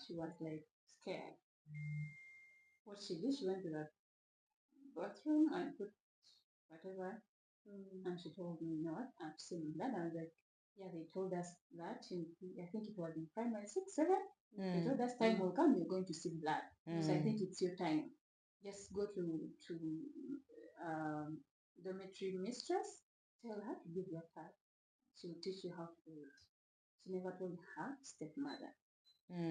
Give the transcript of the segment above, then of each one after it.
she was like scared. What she did, she went to the bathroom and put whatever. And she told me, you know what, I've seen that. I was like, yeah, they told us that I think it was in primary 6, 7. They told us time will come, you're going to see blood. So I think it's your time. Just go to dormitory mistress, tell her to give your card. She will teach you how to do it. She never told her stepmother.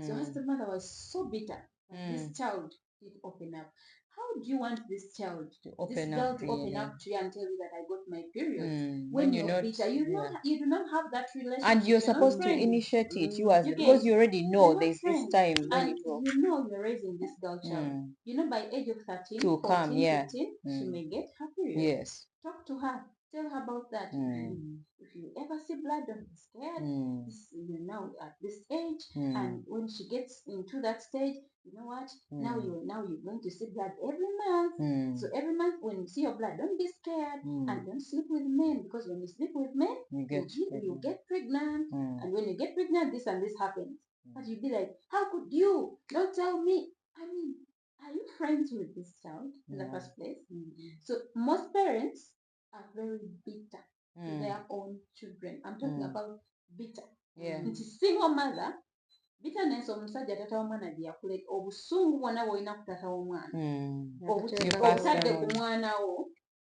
So her stepmother was so bitter that this child did open up. How do you want this child, this girl, to open up to you and tell you that I got my period? When you're bitter, you do not have that relationship. And you're supposed to initiate it, because you already know there's this time when and it will. you know you're raising this girl child. You know by age of 13, To 14, come, 15, she may get her period. Yes. Talk to her. Tell her about that. If you ever see blood, don't be scared. You're now at this age, and when she gets into that stage, you know what? Now you're going to see blood every month. So every month when you see your blood, don't be scared, and don't sleep with men, because when you sleep with men, you get pregnant, and when you get pregnant, this and this happens. But you'll be like, how could you? Don't tell me. I mean, are you friends with this child in the first place? So most parents are very bitter to their own children. I'm talking about bitter. Nti single mother, bitterness omusajja tata w'omwana gye yakuleka, obusungu bwonna bw'olina ku tata w'omwana obutadde ku mwana wo,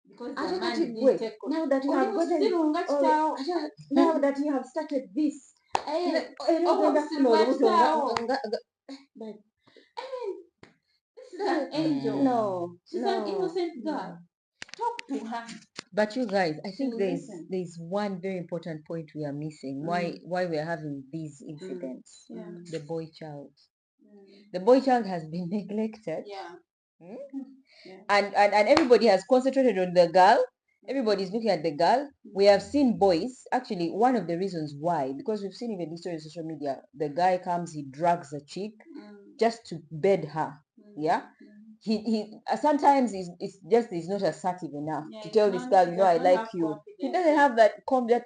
because the man didn't take now that you have gotten, now that you have started this, this is an angel. No, she's an innocent girl. Talk to her. But you guys, I think there's one very important point we are missing. Why we are having these incidents? The boy child. The boy child has been neglected. And everybody has concentrated on the girl. Everybody's looking at the girl. We have seen boys. Actually, one of the reasons why, because we've seen even this story on social media, the guy comes, he drags a chick just to bed her. He sometimes he's not assertive enough to tell this girl, you know, I like you. He doesn't have that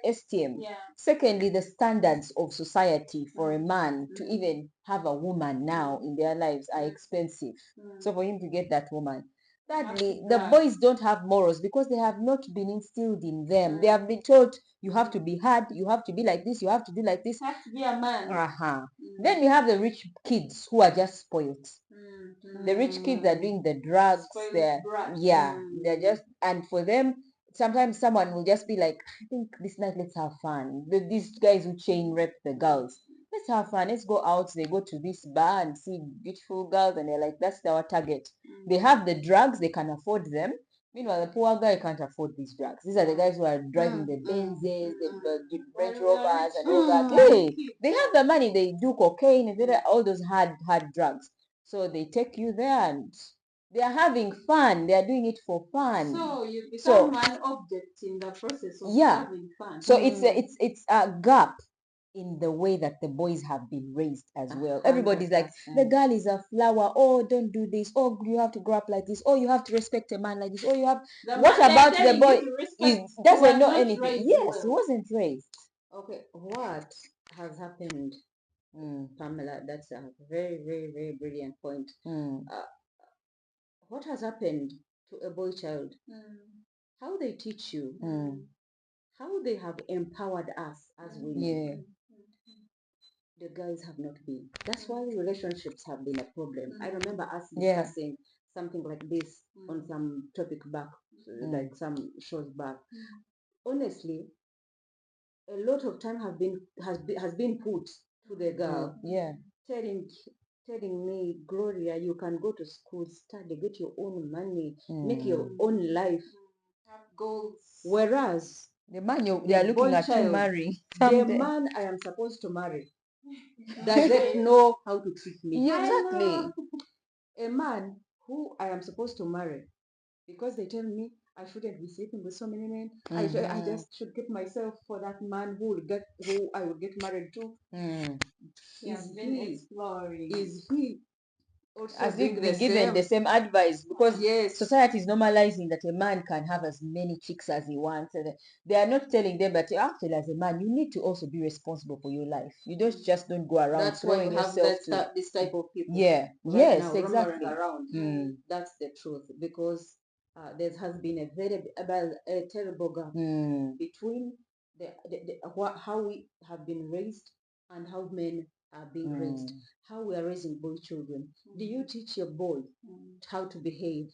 esteem. Secondly, the standards of society for a man to even have a woman now in their lives are expensive. So for him to get that woman. Thirdly, the boys don't have morals because they have not been instilled in them. They have been taught you have to be hard, you have to be like this, you have to do like this. You have to be a man. Then we have the rich kids who are just spoiled. The rich kids are doing the drugs. They're just, and for them, sometimes someone will just be like, I think this night let's have fun. These guys who chain rape the girls, let's have fun, let's go out. They go to this bar and see beautiful girls, and they're like, that's our target. They have the drugs, they can afford them. Meanwhile, the poor guy can't afford these drugs. These are the guys who are driving the Benzes, the Range Rovers, and all that. Hey, they have the money. They do cocaine and all those hard drugs. So they take you there, and they are having fun. They are doing it for fun. So you become an object in the process of having fun. So it's a gap in the way that the boys have been raised as well. Everybody's like, the girl is a flower. Oh, don't do this. Oh, you have to grow up like this. Oh, you have to respect a man like this. Oh, you have. What about the boy? He doesn't know anything. Yes, he wasn't raised. Okay, what has happened, Pamela? That's a very, very, very brilliant point. What has happened to a boy child? How they teach you, how they have empowered us as women. The guys have not been. That's why relationships have been a problem. I remember us discussing something like this on some topic back, like some shows back. Honestly, a lot of time has been put to the girl. Telling me, Gloria, you can go to school, study, get your own money, make your own life, have goals. Whereas the man they are looking at you marrying, the man I am supposed to marry doesn't know how to treat me. Exactly. A man who I am supposed to marry, because they tell me I shouldn't be sleeping with so many men. I just should keep myself for that man who I would get married to. Is he as if being given the same advice, because society is normalizing that a man can have as many chicks as he wants, and they are not telling them that actually as a man you need to also be responsible for your life. You don't go around throwing yourself to this type of people. Yes, exactly. Around. That's the truth, because there has been a terrible gap between how we have been raised and how men are being raised, how we are raising boy children. Do you teach your boy how to behave?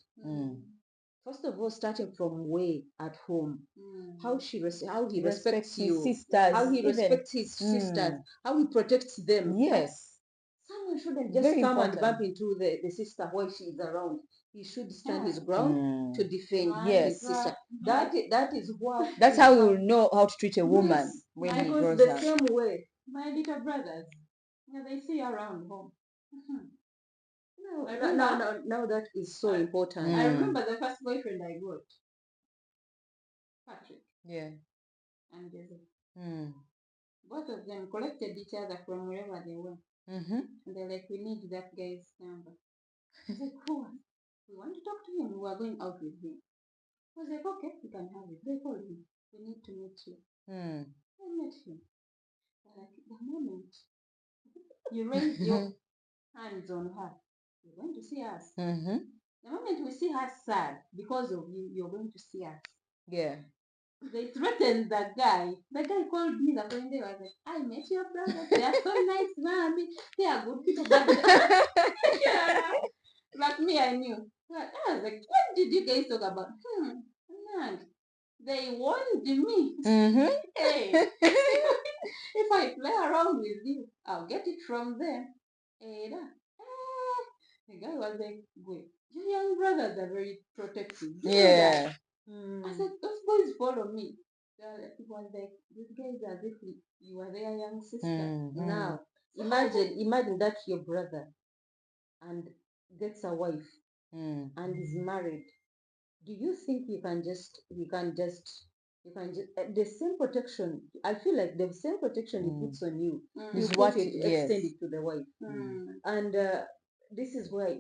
First of all, starting from way at home, how he respects his you, sisters, how he respects his sisters, how he protects them. Yes. Someone shouldn't just come and bump into the sister while she is around. He should stand his ground to defend his sister. That is what. That's how we will know how to treat a woman when he grows the up. same way. My little brothers, they see around home. Now that is so important. I remember the first boyfriend I got, Patrick. Yeah. And Joseph. Both of them collected each other from wherever they went. And they're like, we need that guy's number. I was like, cool. We want to talk to him. We are going out with him. I was like, okay, you can have it. They called him. We need to meet you. I met him. Like, the moment you raise your hands on her, you're going to see us. The moment we see her sad because of you, you're going to see us. Yeah. They threatened that guy. The guy called me the following day. I was like, I met your brothers. They are so nice, mommy. They are good people. But like me, I knew. I was like, what did you guys talk about? Man, they warned me. Hey, if I play around with you, I'll get it from them. The guy was like, wait, your young brothers are very protective. Yeah. I said, those boys follow me. It was like, these guys as if you were their young sister. Now, imagine that your brother and gets a wife and is married. Do you think you can just the same protection? I feel like the same protection he puts on you is what it extended to the wife. And this is why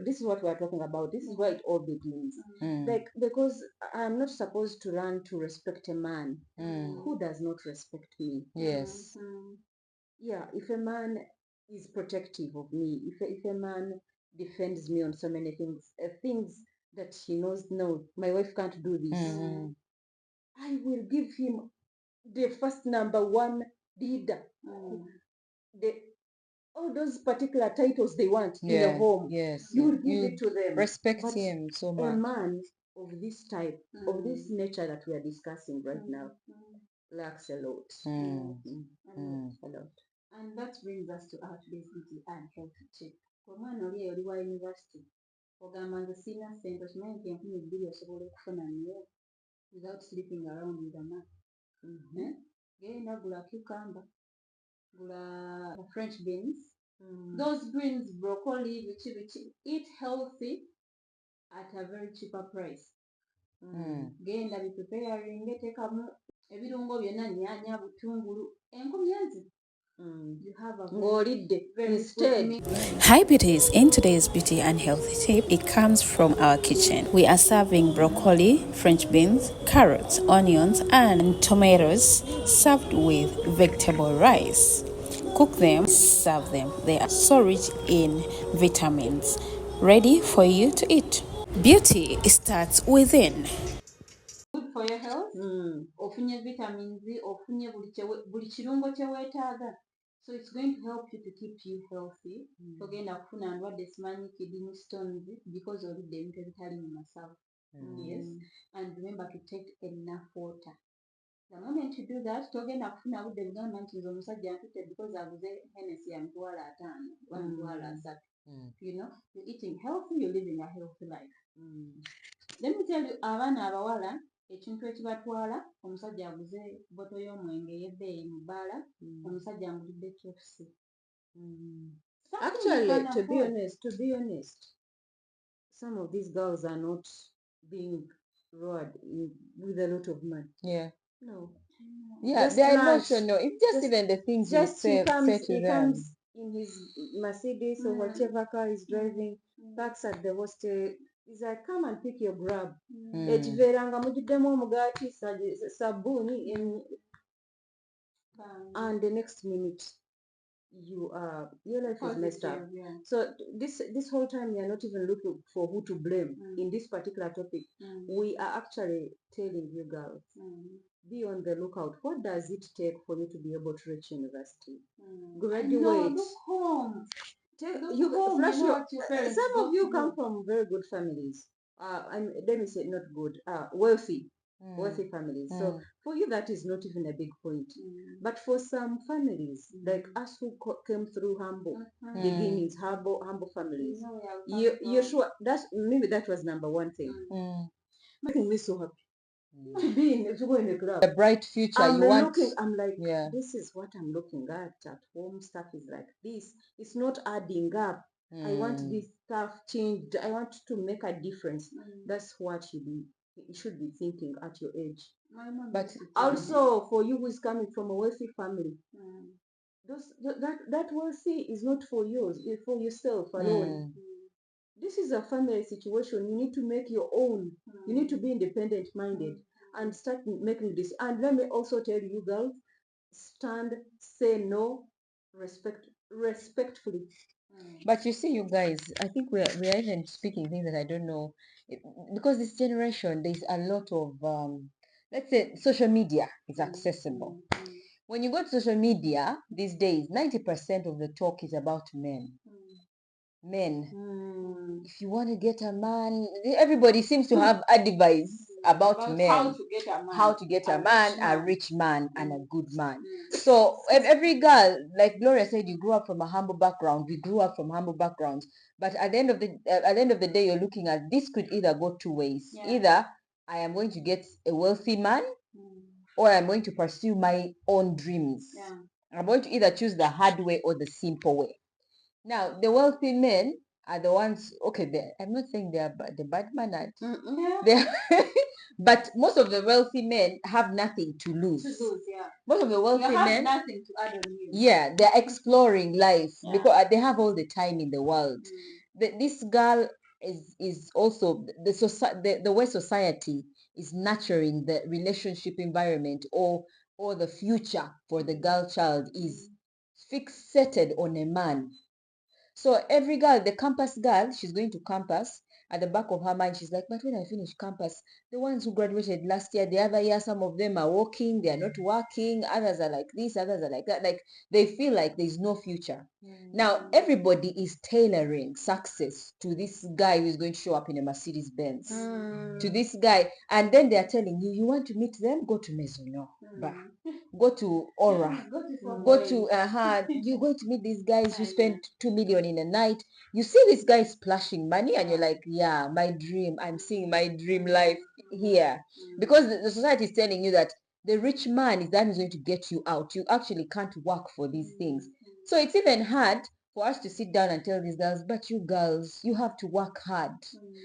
this is what we are talking about. This is why it all begins. Like, because I'm not supposed to run to respect a man who does not respect me. Yes. Yeah, if a man is protective of me, if a man defends me on so many things that he knows, no, my wife can't do this, I will give him the first number one leader. All those particular titles they want in a home, you will give it to them. Respect him so much. A man of this type, of this nature that we are discussing right now, lacks a lot. A lot. And that brings us to our today's beauty and health tip. Omwana oli oli wa university ogamba nze senior sente okimanyi nti enkumi bbiri osobola okufuna nnyo without sleeping around with a man. Genda gula cucumber, gula French beans, those greens, broccoli, bichi. Eat healthy at a very cheaper price. Genda bipreparing, tekamu ebirungo byonna, nnyaanya, butungulu, enkumyanzi. Hi beauties, in today's beauty and healthy tip, it comes from our kitchen. We are serving broccoli, French beans, carrots, onions and tomatoes served with vegetable rice. Cook them, serve them. They are so rich in vitamins, ready for you to eat. Beauty starts within. Good for your health. Ofunye vitamins, ofunye buli kirungo kye weetaaga. So it's going to help you to keep you healthy. Togenda kufuna ndwadde simanyi kidney stones because olidde ebintu ebitali mu masavu. Yes. And remember to take enough water. The moment you do that, togenda kufuna budde bugamba nti nze omusajja antutte because aguze Hennessy ya mitwalo 5, mitwalo 3. You know, you're eating healthy, you're living a healthy life. Let me tell you, abaana abawala ekintu ekibatwala, omusajja aguze boto y'omwenge ey'ebbeeyi mu bbaala, omusajja angulidde KFC. Actually, to be honest, some of these girls are not being roared with a lot of money. Yeah. No. Yeah, they're emotional. It's just even the things you say to them. in his Mercedes or whatever car he's driving, parks at the hostel. He's like, come and pick your grab. Ekiveera mugiddemu omugaati sabbuuni and the next minute your life is messed up. So this whole time you're not even looking for who to blame in this particular topic. We are actually telling you girls, be on the lookout. What does it take for you to be able to reach university? Graduate. Look home. Some of you come from very good families. Let me say not good, wealthy families. So for you that is not even a big point. But for some families, like us who came through humble beginnings, humble families, you're sure maybe that was number one thing. Making me so happy. To be in a club. A bright future. I'm like, this is what I'm looking at home. Stuff is like this. It's not adding up. I want this stuff changed. I want to make a difference. That's what you should be thinking at your age. But also for you who is coming from a wealthy family, that wealthy is not for yours. It's for yourself alone. This is a family situation. You need to make your own. You need to be independent minded and start making this. And let me also tell you girls, stand, say no, respectfully. But you see, you guys, I think we are even speaking things that I don't know, because this generation, there's a lot of let's say social media is accessible. When you go to social media these days, 90% of the talk is about men. If you want to get a man, everybody seems to have advice about men, how to get a man, a rich man, and a good man. So every girl, like Gloria said, you grew up from a humble background. We grew up from humble backgrounds, but at the end of the day, you're looking at this could either go two ways. Either I am going to get a wealthy man, or I'm going to pursue my own dreams. I'm going to either choose the hard way or the simple way. Now, the wealthy men are the ones, okay, I'm not saying they're the bad mannered. But most of the wealthy men have nothing to lose. Most of the wealthy men have nothing to add on you. Yeah, they're exploring life because they have all the time in the world. This girl is also the way society is nurturing the relationship environment or the future for the girl child is fixated on a man. So every girl, the campus girl, she's going to campus. At the back of her mind, she's like, but when I finish campus, the ones who graduated last year, the other year, some of them are working, they are not working. Others are like this, others are like that. Like they feel like there's no future. Now, everybody is tailoring success to this guy who is going to show up in a Mercedes Benz, to this guy. And then they are telling you, you want to meet them? Go to Maisonneuve. Go to Aura. Go to you're going to meet these guys who spend 2 million in a night. You see this guy splashing money and you're like, yeah, my dream. I'm seeing my dream life here. Because the society is telling you that the rich man is that who's going to get you out. You actually can't work for these things. So it's even hard for us to sit down and tell these girls, but you girls, you have to work hard.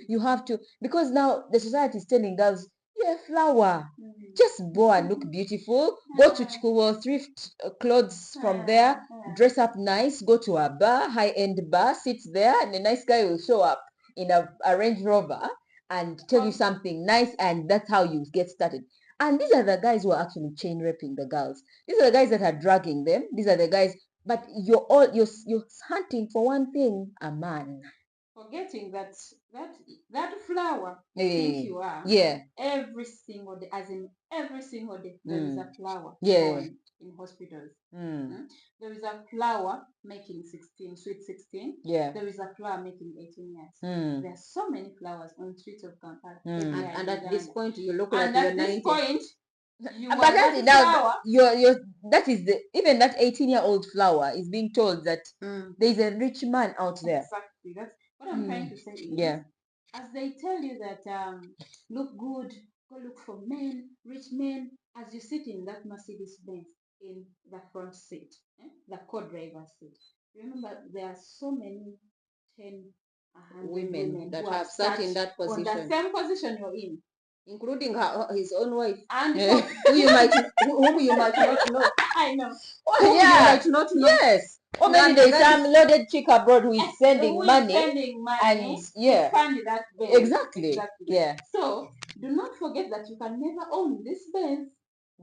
You have to, because now the society is telling girls, you're a flower. Just go and look beautiful. Go to Chikuwo, thrift clothes from there, dress up nice, go to a bar, high-end bar, sit there, and a nice guy will show up in a Range Rover and tell you something nice, and that's how you get started. And these are the guys who are actually chain raping the girls. These are the guys that are dragging them. These are the guys, but you're hunting for one thing, a man. Forgetting that flower you think you are. Every single day, as in every single day, there is a flower born in hospitals. There is a flower making sweet 16. There is a flower making 18 years. There are so many flowers on the streets of Kampala. And at this point, you look like you're 90. At this point, but that is even that 18-year-old flower is being told that there's a rich man out there. Exactly. That's what I'm trying to say is, as they tell you that look good, go look for men, rich men, as you sit in that Mercedes Benz in the front seat, the co-driver seat. Remember, there are so many 10, 100 women that who have sat in that position. On the same position you're in. including his own wife, And whom you might not know. I know. Whom you might not know. Yes. Or maybe there's some loaded chick abroad who is sending Who is money. sending money And yeah. to fund that Benz. Exactly. Yeah. So do not forget that you can never own this Benz.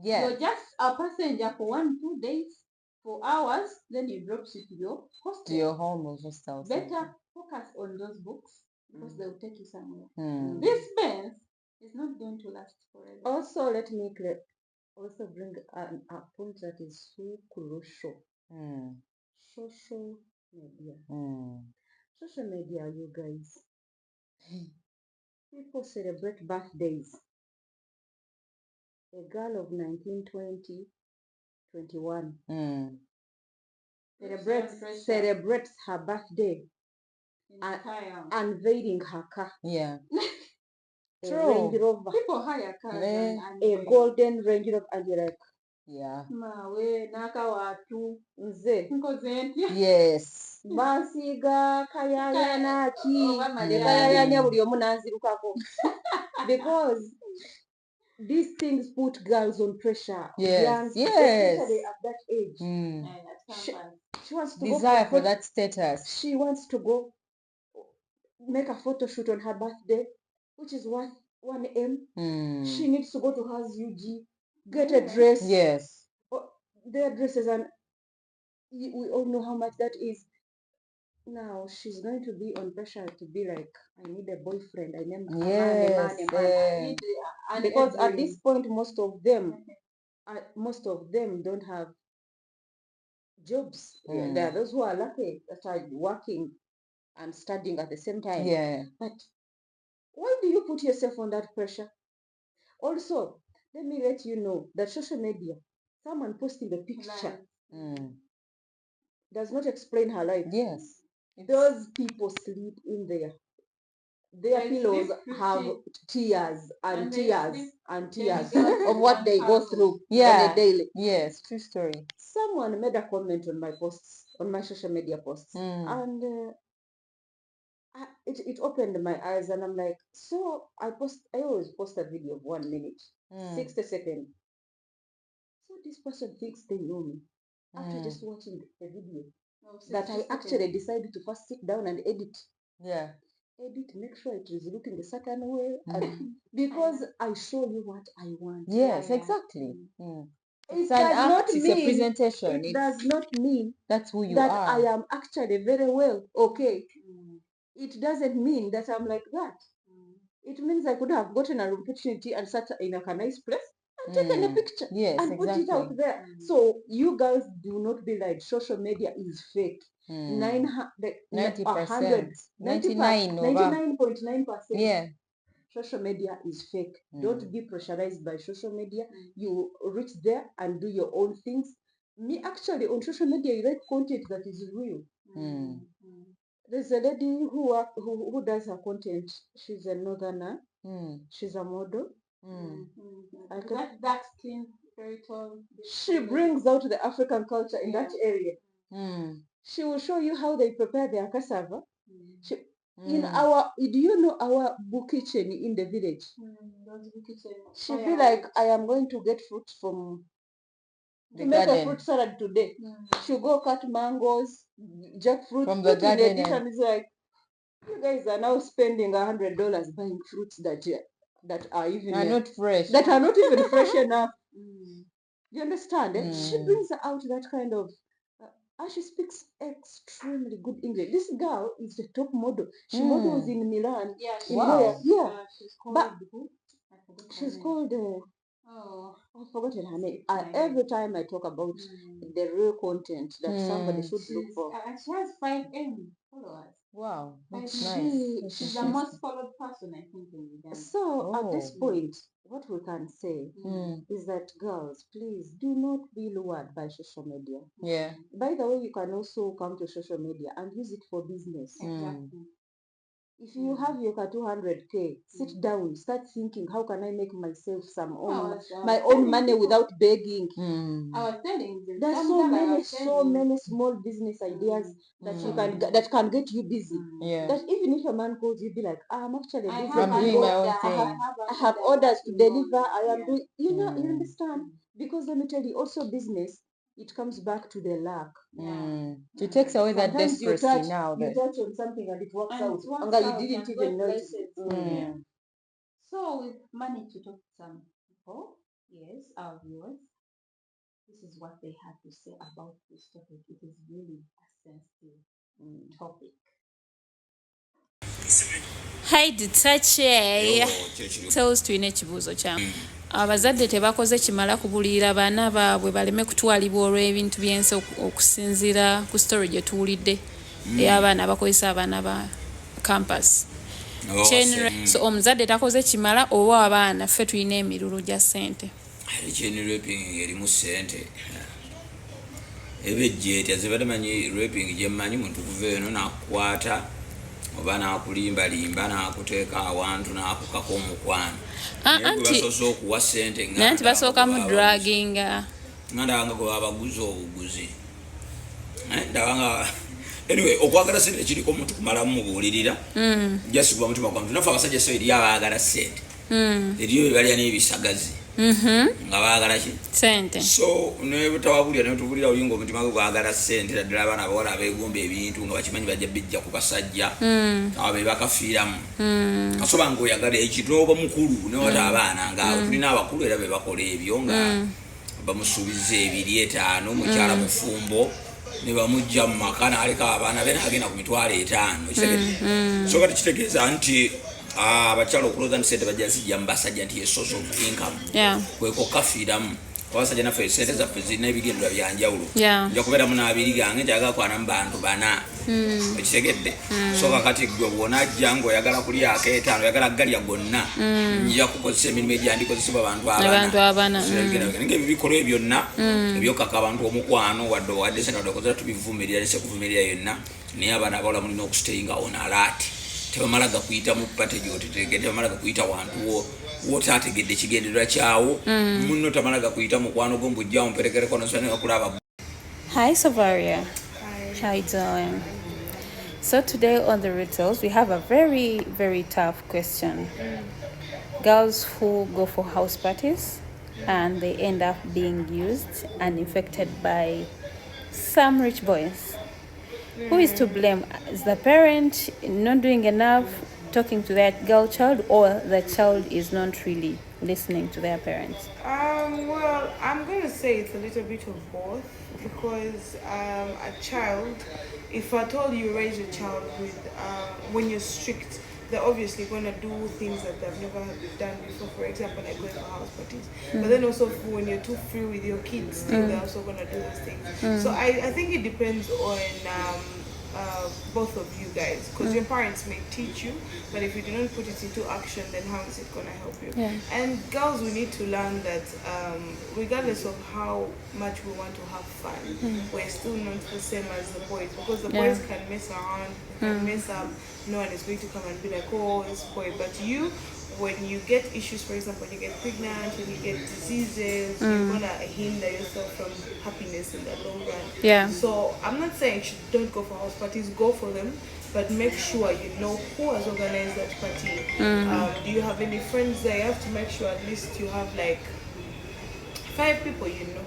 Yeah. You're just a passenger for 1-2 days, for hours, then it drops you to your hostel. To your home or hostel. Better focus on those books because they will take you somewhere. This Benz is not going to last forever. Also, let me also bring a point that is so crucial. Social media. Social media, you guys. People celebrate birthdays. A girl of 19, 20, 21 celebrates her birthday unveiling her car. Yeah. A Range Rover. People hire cars and a golden Range Rover, and you're like, yeah. Yes. Basiga kayaya naki kayaya buli omu nanzirukako. Because these things put girls on pressure. Yes. Especially at that age. She wants to desire for that status. She wants to go make a photo shoot on her birthday, which is worth 1M. She needs to go to her UG, get a dress. Yes. Their dresses, and we all know how much that is. Now she's going to be on pressure to be like, I need a boyfriend. I need a man. Because at this point, most of them don't have jobs. There are those who are lucky that are working and studying at the same time. Yeah. But why do you put yourself on that pressure? Also, let me let you know that social media, someone posting a picture does not explain her life. Yes. Those people sleep in there. Their pillows have tears and tears and tears of what they go through on a daily. Yes, true story. Someone made a comment on my posts, on my social media posts, and it opened my eyes, and I'm like, so I always post a video of 1 minute, 60 seconds. So this person thinks they know me after just watching a video that I actually decided to first sit down and edit. Yeah. Edit, make sure it is looking a certain way, because I show you what I want. Yes, exactly. It's a presentation. It does not mean that's who you that are. I am actually very well okay. It doesn't mean that I'm like that. It means I could have gotten an opportunity and sat in a nice place and taken a picture and put it out there. So you guys do not be like social media is fake. 99.9%. Yeah. Social media is fake. Don't be pressurized by social media. You reach there and do your own things. Me, actually, on social media, I like content that is real. There's a lady who does her content. She's a northerner. She's a model. That dark skin, very tall. She brings out the African culture in that area. She will show you how they prepare their cassava. Do you know our book kitchen in the village? She'll be like, I am going to get fruit from to make a fruit salad today. She'll go cut mangoes, jackfruit from the garden, and it's like, you guys are now spending $100 buying fruits that are even not fresh. That are not even fresh enough. You understand? She brings out that kind of. And she speaks extremely good English. This girl is the top model. She models in Milan. Yeah. Where? Yeah. She's called who? She's called. I've forgotten her name. Every time I talk about the real content that somebody should look for. She has 5M followers. Wow, that's nice. She's the most followed person, I think, in Uganda. So at this point, what we can say is that girls, please do not be lured by social media. Yeah. By the way, you can also come to social media and use it for business. Exactly. If you have your 200K, sit down, start thinking, how can I make myself my own money without begging? I was telling you, There's so many small business ideas that can get you busy. That even if a man calls you, be like, I'm actually busy. I'm doing my own thing. I have orders to deliver. I am doing, you understand? Because let me tell you, also business, it comes back to the luck. It takes away that Sometimes desperation now. you touch on something and it works And out. it works And you out didn't and even God know blesses. it. So we've managed to talk to some people, yes, our viewers. This is what they had to say about this topic. It is really a sensitive topic. Haidi tache teus tulina ekibuuzo kyamu abazadde tebakoze kimala kubulirira baana baabwe baleme kutwalibwa olw'ebintu byensi okusinziira ku story gye tuwulidde ey'abaana abakozesa abaana ba campus. So omuzadde takoze kimala oba abaana ffe tulina emirulu gya ssente. Chain raping erimu ssente ebejjeetya ze batamanyi raping gyemmanyi muntu kuva eno nakukwata oba nakulimbalimba nakuteeka awantu nakukako omukwano basoose okuwa ssente nti basooka mu draginga nga ndabanga gwe babaguza obuguzi ndabanga anyway okwagala ssente kiriko omuntu kumalamu mubuulirira jasigwa mutima gwamuntu naffe abasajja so eri abaagala ssente eriyo bebalya n'ebisagazi nga baagala ki ssente so nebutawabulira nebutubulira oluyinga omutima gwe gwagala ssente naddala abaana abawala abeegomba ebintu nga bakimanyi bajja bijja ku basajja abo be bakafiiramu kasoba nga oyagala ekintu oba mukulu newata abaana ngaawo tulina abakulu era be bakola ebyo nga bamusuubiza 2-5 mukyala mufumbo ne bamujja mu maka naaleka abaana be naagenda ku 5,000 kitegedde so kati kitegeeza nti abakyala okulooza nti sente bajja zijja mu basajja nti ye source of income kweko kafiiramu abasajja naffe sente zaffe zirina ebigendera byanjawulo nja kubeeramu n'abiri gange nti ayagala kwana mu bantu 4 ekitegedde so kakati gwe bwonajja ngaoyagala kulyako 5 oyagala galya gonna nja kukozesa emirimu egyandikozesebwa abantu abanange ebyo bikolwa byonna ebyokaka abantu omukwano wadde wadde sente wadde okozesa tubivumirira nesekuvumirira yonna naye abaana abawala mulina okustayinga on alert tebamala gakuyita mu pate gyotetegedde tebamala gakuyita wantu wotategedde ekigendererwa kyawo munno tamala gakuyita mukwano gwo mbujja mumperekereko nosane okulaba. Hi Savaria. How you doing? So today on the rituals we have a very, very tough question. Girls who go for house parties and they end up being used and infected by some rich boys. Who is to blame? Is the parent not doing enough talking to their girl child, or the child is not really listening to their parents? Well, I'm going to say it's a little bit of both, because a child, if at all you raise a child with, when you're strict, they're obviously going to do things that they've never done before. For example, like going for house parties. But then also when you're too free with your kids, still they're also going to do those things. So I think it depends on both of you guys, because your parents may teach you, but if you do not put it into action, then how is it going to help you? And girls, we need to learn that regardless of how much we want to have fun, we're still not the same as the boys, because the boys can mess around, can mess up. No one is going to come and be like, oh, this boy. But you, when you get issues, for example, when you get pregnant, when you get diseases, you're going to hinder yourself from happiness in the long run. So I'm not saying don't go for house parties, go for them, but make sure you know who has organized that party. Do you have any friends there? You have to make sure at least you have like 5 people you know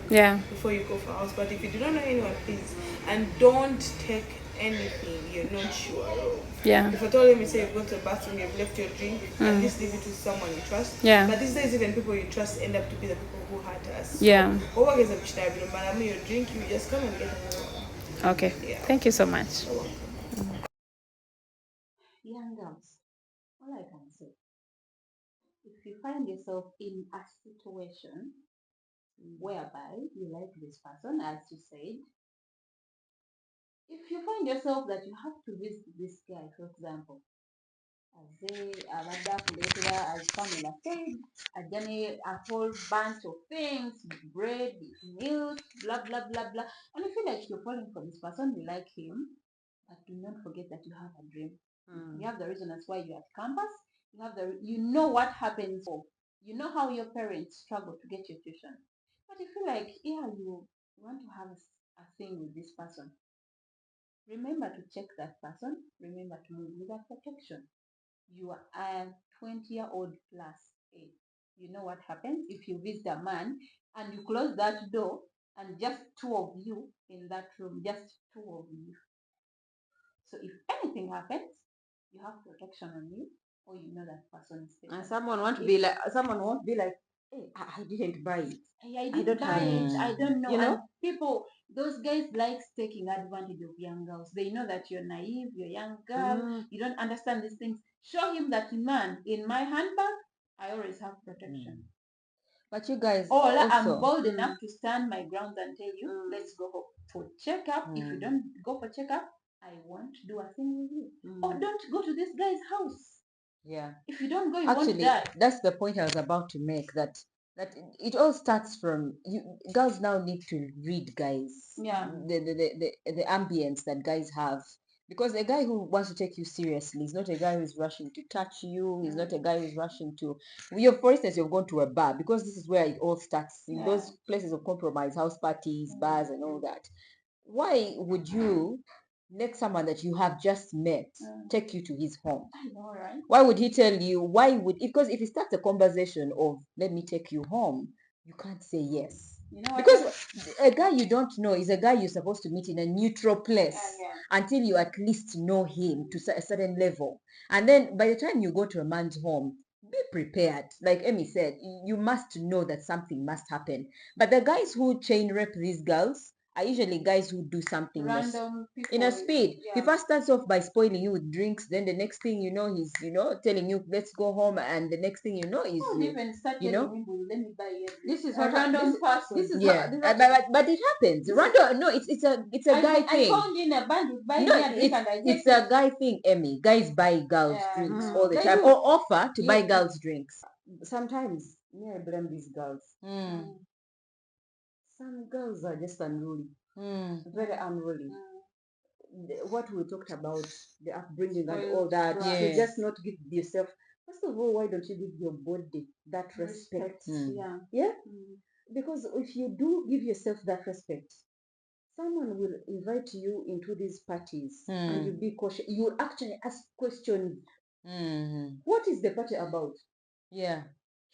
before you go for a house party. If you do not know anyone, please, and don't take anything you're not sure of. If I told him, say you've gone to the bathroom, you've left your drink, at least leave it to someone you trust. But these days, even people you trust end up to be the people who hurt us. But your drink, you just come and get another one. Okay. Thank you so much. Young girls, all I can say, if you find yourself in a situation whereby you like this person, as you said, if you find yourself that you have to visit this guy, for example, as Pamela said, a whole bunch of things, bread, milk, blah, blah, blah, blah, and you feel like you're falling for this person, you like him, but do not forget that you have a dream. You have the reason as why you're at campus. You know what happens. You know how your parents struggle to get your tuition. But you feel like, yeah, you want to have a thing with this person. Remember to check that person. Remember to move with that protection. You are a 20-year-old plus. You know what happens if you visit a man and you close that door and just two of you in that room, just two of you. So if anything happens, you have protection on you, or you know that person is special. And someone won't be like, hey, I didn't buy it. I didn't buy it. I don't know. You know? And people, those guys like taking advantage of young girls. They know that you're naive, you're a young girl, you don't understand these things. Show him that, man, in my handbag, I always have protection. But you guys I'm bold enough to stand my ground and tell you, let's go for checkup. If you don't go for checkup, I won't do a thing with you. Or don't go to this guy's house. Yeah. If you don't go, you Actually, won't die. That's the point I was about to make, that it all starts from girls now need to read guys. Yeah. The ambience that guys have. Because a guy who wants to take you seriously is not a guy who's rushing to touch you. He's not a guy who's rushing to... For instance, you've gone to a bar, because this is where it all starts, in those places of compromise, house parties, bars and all that. Why would you let someone that you have just met take you to his home? I know, right? Why would he tell you? Because if he starts a conversation of, let me take you home, you can't say yes. Because a guy you don't know is a guy you're supposed to meet in a neutral place until you at least know him to a certain level. And then by the time you go to a man's home, be prepared. Like Emmy said, you must know that something must happen. But the guys who chain rape these girls are usually guys who do something Random people, in a speed. He first starts off by spoiling you with drinks, then the next thing you know, he's telling you, let's go home, and the next thing you know is even start telling you, let me buy you. This is a random person. This is but it happens. Random. No, it's a guy thing. I found in a band with buying No, me a drink and I it's a guy thing, Emmy. Guys buy girls drinks all the time, or offer to buy girls drinks. Sometimes I blame these girls. Some girls are just unruly, very unruly. What we talked about, the upbringing and all that, to just not give yourself. First of all, why don't you give your body that respect? Yeah. Because if you do give yourself that respect, someone will invite you into these parties and you'll be cautious. You will actually ask questions. What is the party about? Yeah.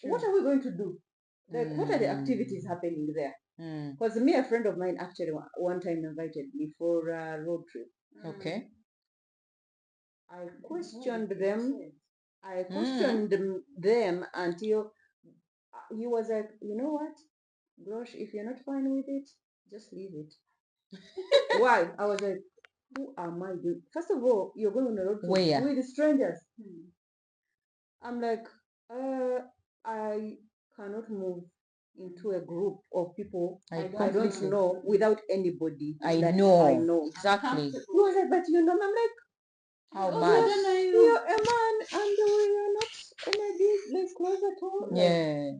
True. What are we going to do? Like, what are the activities happening there? Because a friend of mine actually one time invited me for a road trip. Okay. I questioned them. I questioned them until he was like, you know what, Grosh, if you're not fine with it, just leave it. Why? I was like, who am I? First of all, you're going on a road trip with strangers. I'm like, I cannot move into a group of people I don't know without anybody I that know. I know. Exactly. He was like, but you know, I'm like, how much? You're a man and we are not like close at all. Yeah.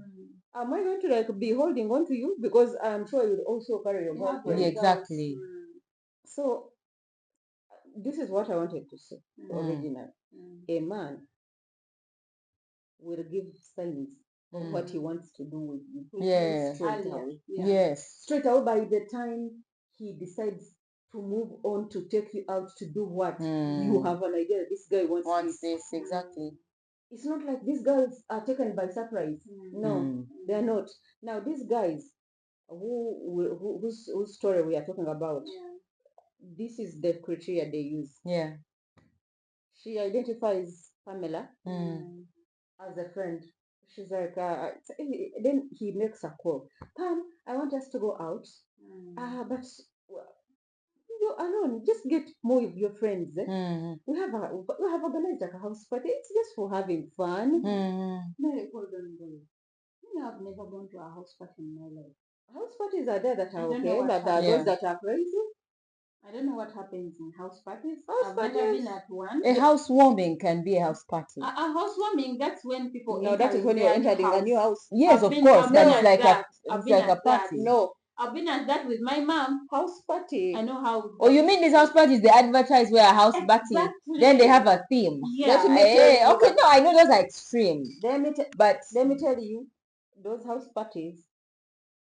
Am I going to like be holding on to you? Because I'm sure you'll also carry your girlfriend. Yeah, exactly. So this is what I wanted to say originally. A man will give signs of what he wants to do with you. Yeah. Straight away. Yes. Straight away, by the time he decides to move on to take you out to do what, you have an idea this guy wants this. Exactly. It's not like these girls are taken by surprise. No, they're not. Now these guys whose story we are talking about, this is the criteria they use. Yeah. She identifies Pamela as a friend. She's like, then he makes a call. Pam, I want us to go out. But you're alone. Just get more of your friends. We have organized like a house party. It's just for having fun. No, hold on. I've never gone to a house party in my life. House parties are there that are I don't know okay, what but there are those that are crazy. I don't know what happens in house parties. House I've never parties. been at one. A housewarming can be a house party. A housewarming, that's when people No, that is when you're entering a new house. Yes, I've of been- course. I've But been it's at like that. it's I've been like a at that. party. No, I've been at that with my mom. House party. I know how. Oh, you mean these house parties? They advertise where a house party. Then they have a theme. Yeah. Let me tell you Okay, no, I know those are extreme. But let me tell you, those house parties,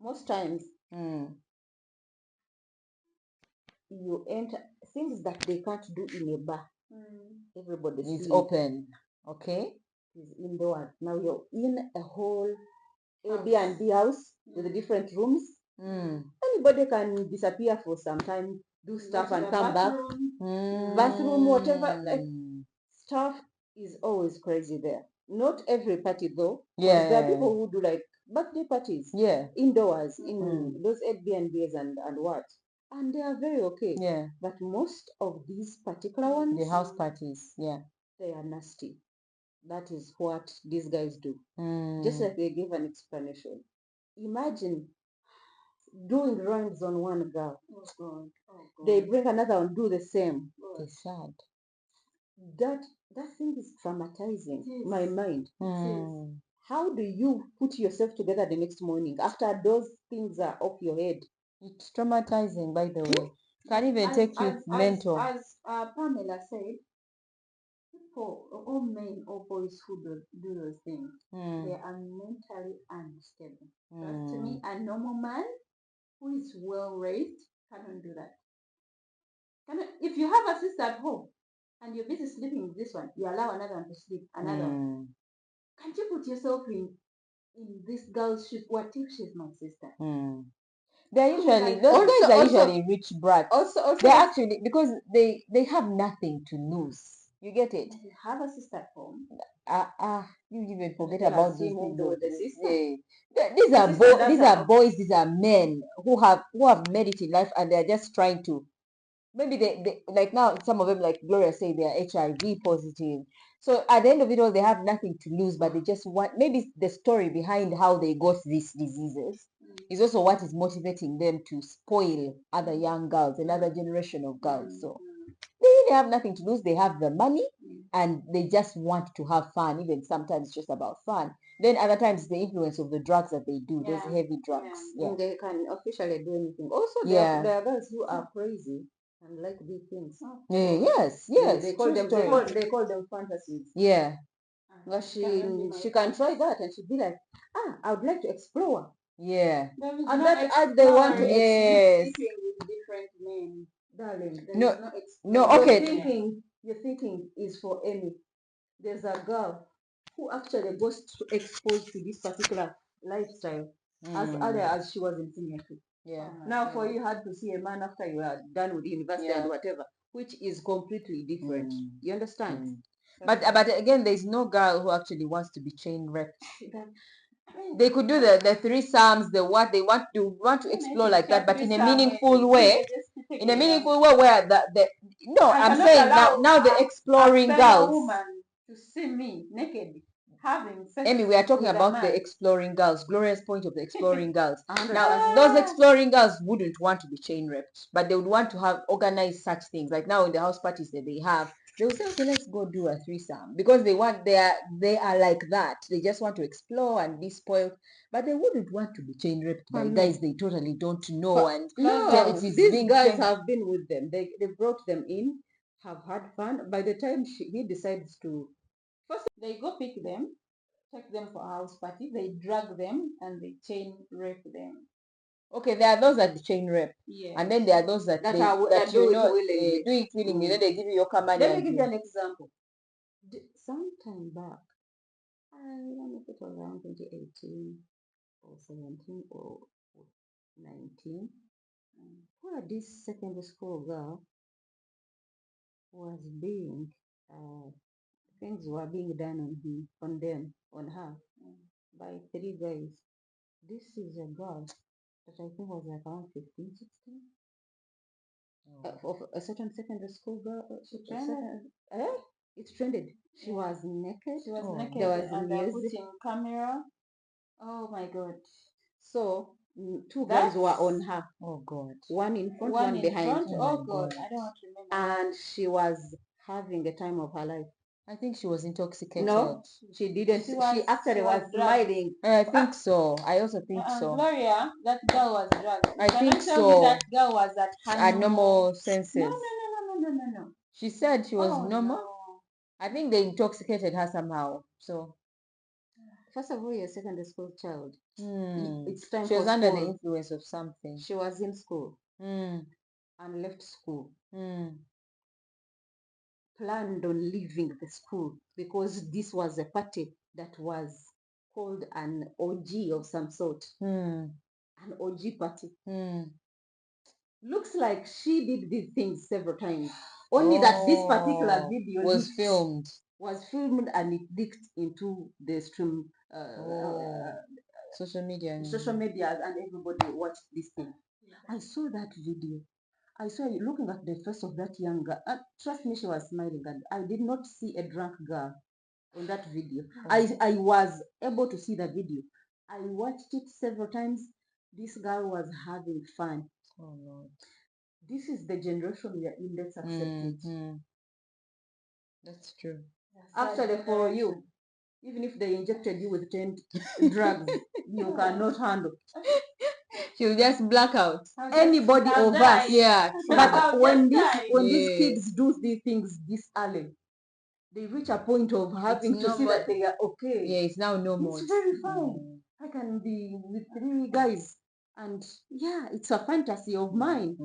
most times, you enter things that they can't do in a bar. Everybody is open. Okay. Is indoors. Now you're in a whole Airbnb house with different rooms. Anybody can disappear for some time, do stuff and come back. Bathroom, whatever. Like, stuff is always crazy there. Not every party though. Yeah. There are people who do like birthday parties. Yeah. Indoors in those Airbnbs and what. And they are very okay. Yeah. But most of these particular ones, the house parties, yeah, they are nasty. That is what these guys do. Just like they gave an explanation. Imagine doing rounds on one girl. Oh God. Oh God. They bring another one, do the same. It's sad. That thing is traumatizing my mind. How do you put yourself together the next morning after those things are off your head? It's traumatizing, by the way. Can even take you mental. As Pamela said, people, all men or boys who do those things, they are mentally unstable. Because to me, a normal man who is well raised cannot do that. If you have a sister at home and you're busy sleeping with this one, you allow another one to sleep, another one. Can't you put yourself in this girl's shoes? What if she's my sister? They're usually those guys are usually rich brats. Also they're actually, because they have nothing to lose. You get it? You have a sister at home. You even forget about these things. These These are boys, these are men who have made it in life, and they're just trying to, maybe they like, now some of them, like Gloria said, they are HIV positive. So at the end of it all, they have nothing to lose, but they just want, maybe the story behind how they got these diseases is also what is motivating them to spoil other young girls, another generation of girls. So they really have nothing to lose. They have the money and they just want to have fun. Even sometimes it's just about fun. Then other times the influence of the drugs that they do, those heavy drugs. Yeah. They can officially do anything. Also, there are girls who are crazy and like big things. Yes. They call them fantasies. Yeah. Well, she can try that and she'd be like, I would like to explore. Yeah. And that as they want to yes. Sleeping with different men. Darling, no, okay. You're thinking is for Amy. There's a girl who actually got exposed to this particular lifestyle as early as she was in senior school. Yeah. Now for you had to see a man after you are done with university and whatever, which is completely different. You understand? But again, there's no girl who actually wants to be chain wrecked. They could do the threesomes, the what they want to explore like that, but in a meaningful way. In a meaningful way where I'm saying now the exploring girls. Woman to see me naked having sex. Amy, we are talking about the exploring girls. Gloria's point of the exploring girls. Now, those exploring girls wouldn't want to be chain raped, but they would want to have organized such things. Like now in the house parties that they have, they will say, okay, let's go do a threesome, because they are like that. They just want to explore and be spoiled, but they wouldn't want to be chain raped by guys they totally don't know. These guys have been with them. They brought them in, have had fun. By the time he decides to, first they go pick them, take them for a house party, they drag them and they chain rape them. Okay, there are those that chain rape, and then there are those that do it willingly. Then they give you your money. Let me give you an example. Sometime back, I don't know if it was around 2018 or 17 or 19, where this secondary school girl was being, things were being done on her by 3 guys. This is a girl that I think was like around 15, 16. Of a certain secondary school girl. It's trended. She was naked. She was naked. There was and music. Putting camera. Oh my God. So 2 guys were on her. Oh God. One in front, one behind. Oh God. I don't want to remember. And she was having a time of her life. I think she was intoxicated. No, she didn't. She actually was drugged. smiling. I think so. I also think so. Gloria, that girl was drugged. I think Tell me so. that girl was at her normal senses. No. She said she was Oh, normal. no. I think they intoxicated her somehow. So First of all, you're a secondary school child. It's time she for was under the school. influence of something. She was in school Mm. and left school. Mm. Planned on leaving the school because this was a party that was called an OG of some sort. An OG party. Looks like she did these things several times. Only that this particular video was filmed and it leaked into the stream, social media and everybody watched this thing. I saw that video. I saw you looking at the face of that young girl. Trust me, she was smiling, and I did not see a drunk girl on that video. I was able to see the video. I watched it several times. This girl was having fun. Oh Lord. This is the generation we are in. Let's accept it. That's true. Actually, for you, even if they injected you with 10 drugs, you cannot handle. She'll just black out. Anybody of us. Yeah. But when these kids do these things this early, they reach a point of having to see that they are okay. Yeah, it's now normal. It's very fine. I can be with 3 guys, and yeah, it's a fantasy of mine.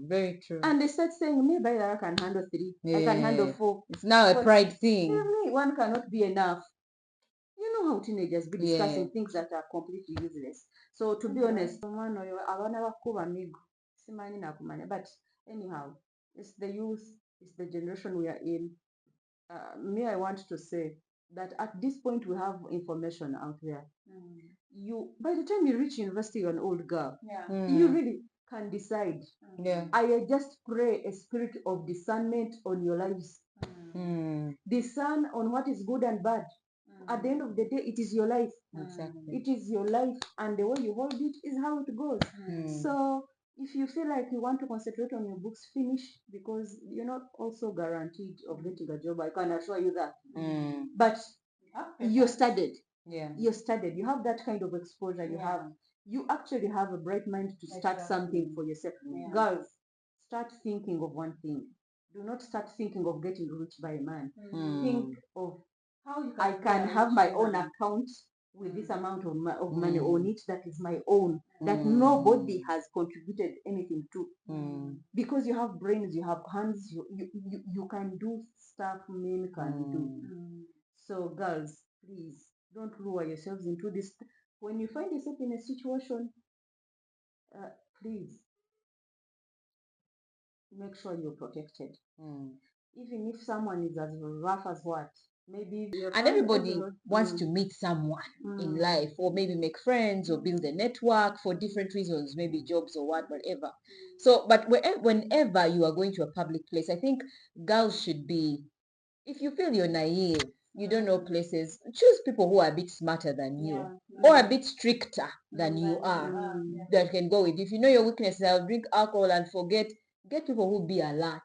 Very true. And they start saying, maybe I can handle 3. I can handle 4. It's now a pride thing. One cannot be enough. You know how teenagers be discussing things that are completely useless. So to be honest, but anyhow, it's the youth, it's the generation we are in. Me, I want to say that at this point we have information out there. You, by the time you reach university, you're an old girl. You really can decide. I just pray a spirit of discernment on your lives. Discern on what is good and bad. At the end of the day, it is your life. Exactly. It is your life, and the way you hold it is how it goes. So if you feel like you want to concentrate on your books, finish, because you're not also guaranteed of getting a job. I can assure you that. But you studied. You studied. You have that kind of exposure. You actually have a bright mind to start something for yourself. Girls, start thinking of one thing. Do not start thinking of getting rich by a man. Think of how I can have my own account with this amount of money on it that is my own, that nobody has contributed anything to. Because you have brains, you have hands, you can do stuff men can do. So girls, please don't lure yourselves into this. When you find yourself in a situation, please make sure you're protected. Even if someone is as rough as what, maybe and everybody wants to meet someone in life, or maybe make friends or build a network for different reasons, maybe jobs or whatever. So, but whenever you are going to a public place, I think girls should be, if you feel you're naive, you don't know places, choose people who are a bit smarter than you, or a bit stricter than you are, that can go with. If you know your weaknesses, I'll drink alcohol and forget. Get people who be alert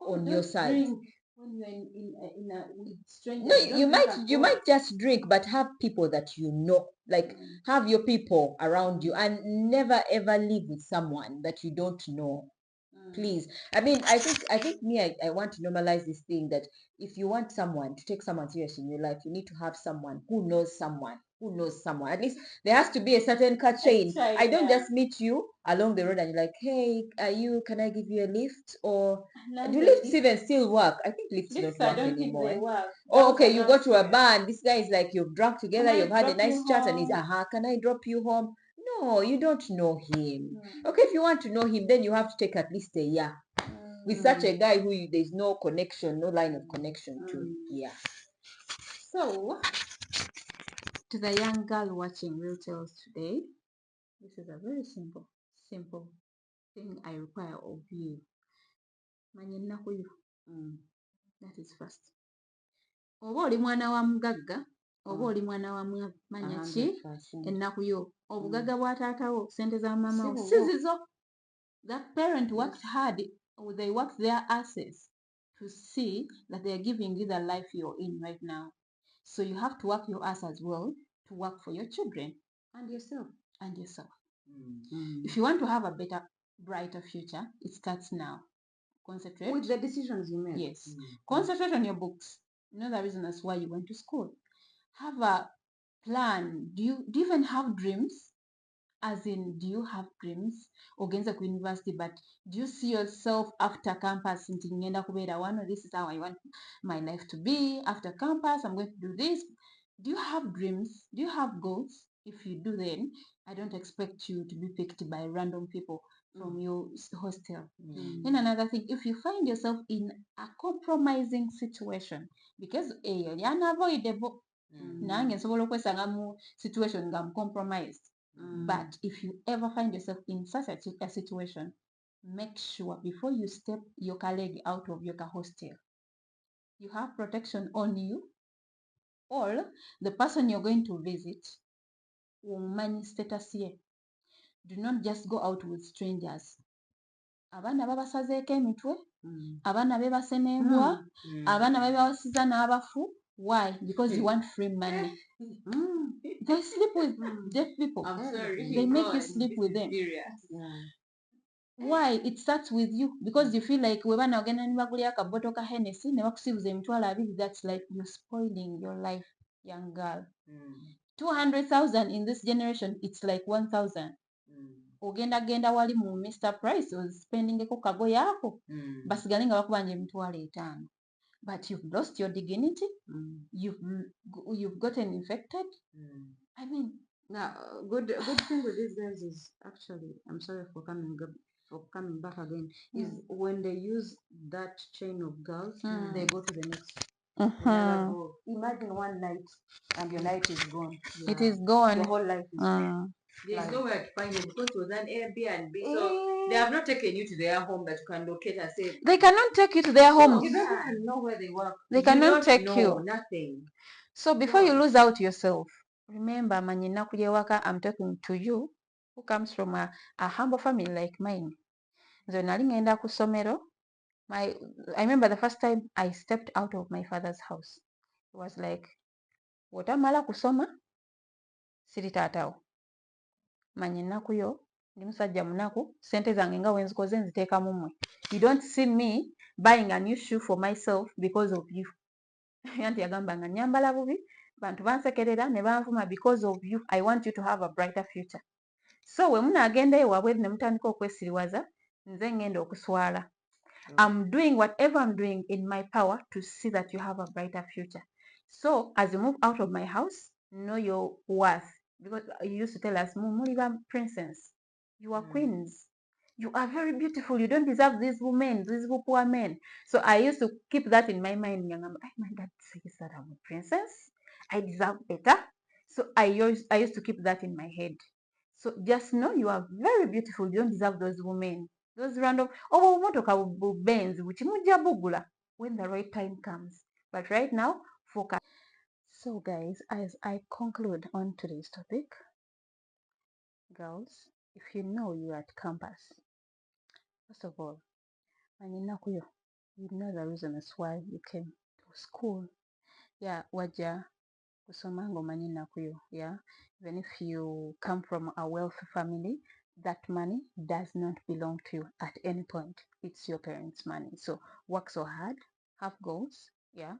on your side. When you're in with strangers, no, you might just drink, but have people that you know, like have your people around you, and never ever live with someone that you don't know. Please. I mean, I think me, I want to normalize this thing that if you want someone to take someone serious in your life, you need to have someone who knows someone who knows someone. At least there has to be a certain chain. I don't just meet you along the road and you're like, hey, can I give you a lift? Or do lifts even still work? I think lifts don't work anymore. Oh, okay, you go to a bar and this guy is like, you've drunk together, you've had a nice chat, and he's, can I drop you home? No, you don't know him. Okay, if you want to know him, then you have to take at least a year with such a guy who there's no connection, no line of connection to. Yeah. So, to the young girl watching Real Tales today, this is a very simple thing I require of you. That is first. Oba oli mwana wa mugagga, oba oli mwana wa manya ki, ennaku yo obugagga bwa taatawo, sente za mama si zizo. That parent worked hard, they worked their asses to see that they are giving you the life you're in right now. So you have to work your ass as well to work for your children And yourself. and yourself. If you want to have a better, brighter future, it starts now. Concentrate with the decisions you make. Yes. Concentrate on your books. You know the reason that's why you went to school. Have a plan. Do you even have dreams? As in, do you have dreams? Ogenza ku university, but do you see yourself after campus nti ngenda kubeera wano, this is how I want my life to be. After campus, I'm going to do this. Do you have dreams? Do you have goals? If you do, then I don't expect you to be picked by random people from your hostel. Then another thing, if you find yourself in a compromising situation, because you're unavoidable, nange nsobola okwesanga mu situation nga compromised. But if you ever find yourself in such a situation, make sure before you step your colleague out of your hostel, you have protection on you, or the person you're going to visit will status ye. Do not just go out with strangers. Abaana babasazeeko emitwe, abaana bebase n'embwa, abaana babasiza n'abafu. Why? Because you want free money. They sleep with deaf people. I'm sorry. They make you sleep with them. Why? It starts with you, because you feel like webana ogenda nibagulya akaboto ka Hennessy ne bakusibuza emitwalo abiri. That's like you're spoiling your life, young girl. 200,000 in this generation, it's like 1,000. Ogenda wali mu Mr. Price spendingeko kagoye ako basigale nga bakubanja emitwalo 5. But you've lost your dignity. You've gotten infected. I mean, now good thing with these guys is actually, I'm sorry for coming back again, is when they use that chain of girls, they go to the next. Imagine one night and your night is gone. It is gone. Your whole life is there's nowhere to find it because it was an Airbnb. So they have not taken you to their home that you can locate and say. They cannot take you to their homes. You don't even know where they work. They cannot take you. Nothing. So before you lose out yourself, remember, manyinaku yewaka, I'm talking to you who comes from a humble family like mine. So nali ngenda ku somero. I remember the first time I stepped out of my father's house. It was like, wotamala kusoma siri taatawo. Manyinaku yo ndi musajja munaku, sente zange nga wenzikoze nziteeka mu mmwe. You don't see me buying a new shoe for myself because of you. Yanti yagambanga nyambala bubi, bantu bansekerera ne banvuma because of you. I want you to have a brighter future. So we munaagenda ewaabwe ne mutandika okwesiriwaza, nze ngenda okuswala. I'm doing whatever I'm doing in my power to see that you have a brighter future. So as you move out of my house, know your worth. Because you used to tell us, Muliba princess, you are queens. You are very beautiful. You don't deserve these women, these poor men. So I used to keep that in my mind. My dad says that I'm a princess. I deserve better. So I used to keep that in my head. So just know you are very beautiful. You don't deserve those women. Those random Benz which bugula when the right time comes. But right now, focus. So guys, as I conclude on today's topic, girls, if you know you're at campus, first of all, you know the reason as why you came to school. Yeah, waja kusoma ngomanyi nakuyo. Yeah, even if you come from a wealthy family, that money does not belong to you at any point. It's your parents' money. So work so hard, have goals. Yeah.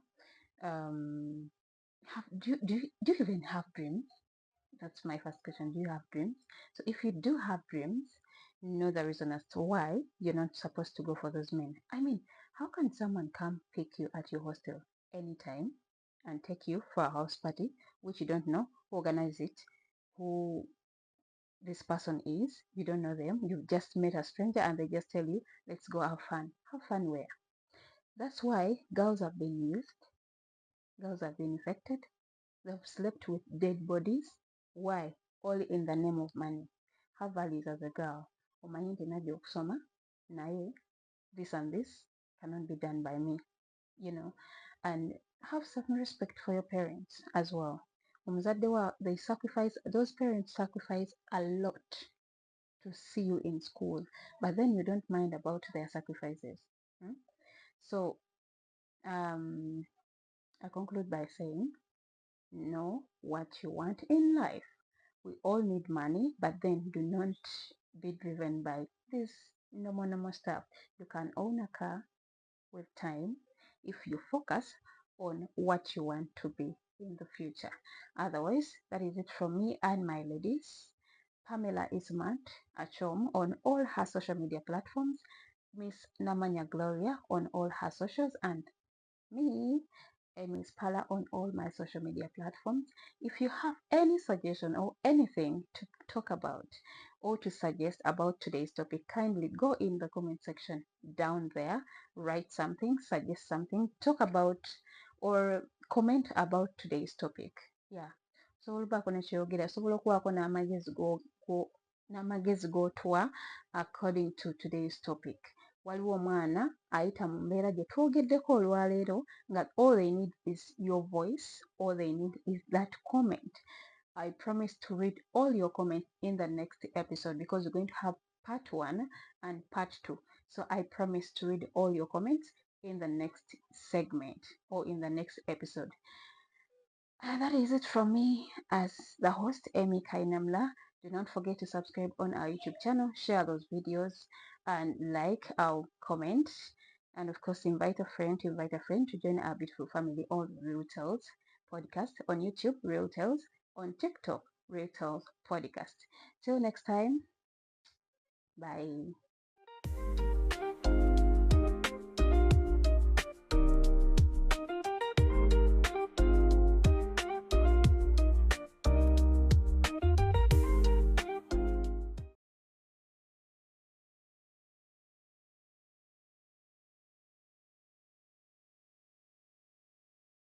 Do you even have dreams? That's my first question. Do you have dreams? So if you do have dreams, know the reason as to why you're not supposed to go for those men. I mean, how can someone come pick you at your hostel anytime and take you for a house party, which you don't know, organize it, who this person is, you don't know them, you've just met a stranger and they just tell you, let's go have fun. Have fun where? That's why girls have been used, girls have been infected, they've slept with dead bodies. Why? All in the name of money. Have values as a girl. Omanyi nti najja okusoma naye this and this cannot be done by me, you know. And have some respect for your parents as well. Those parents sacrifice a lot to see you in school, but then you don't mind about their sacrifices. So I conclude by saying, know what you want in life. We all need money, but then do not be driven by this normal stuff. You can own a car with time if you focus on what you want to be in the future. Otherwise, that is it from me and my ladies. Pamela is Smart Achom on all her social media platforms. Miss Namanya Gloria on all her socials, and me, Miss Pala, on all my social media platforms. If you have any suggestion or anything to talk about or to suggest about today's topic, kindly go in the comment section down there, write something, suggest something, talk about or comment about today's topic. Yeah. So olubaako nekyeyogera sobola okubaako n'amagezi g'otuwa according to today's topic. Waliwo omwana ayita mu mbeera gye twogeddeko olwaleero nga all they need is your voice, all they need is that comment. I promise to read all your comments in the next episode because we're going to have part 1 and part 2. So I promise to read all your comments in the next segment or in the next episode. And that is it from me as the host, Amy Kainamla. Do not forget to subscribe on our YouTube channel, share those videos, and like our comment. And of course, invite a friend to join our beautiful family on Real Tales Podcast, on YouTube, Real Tales, on TikTok, Real Tales Podcast. Till next time, bye.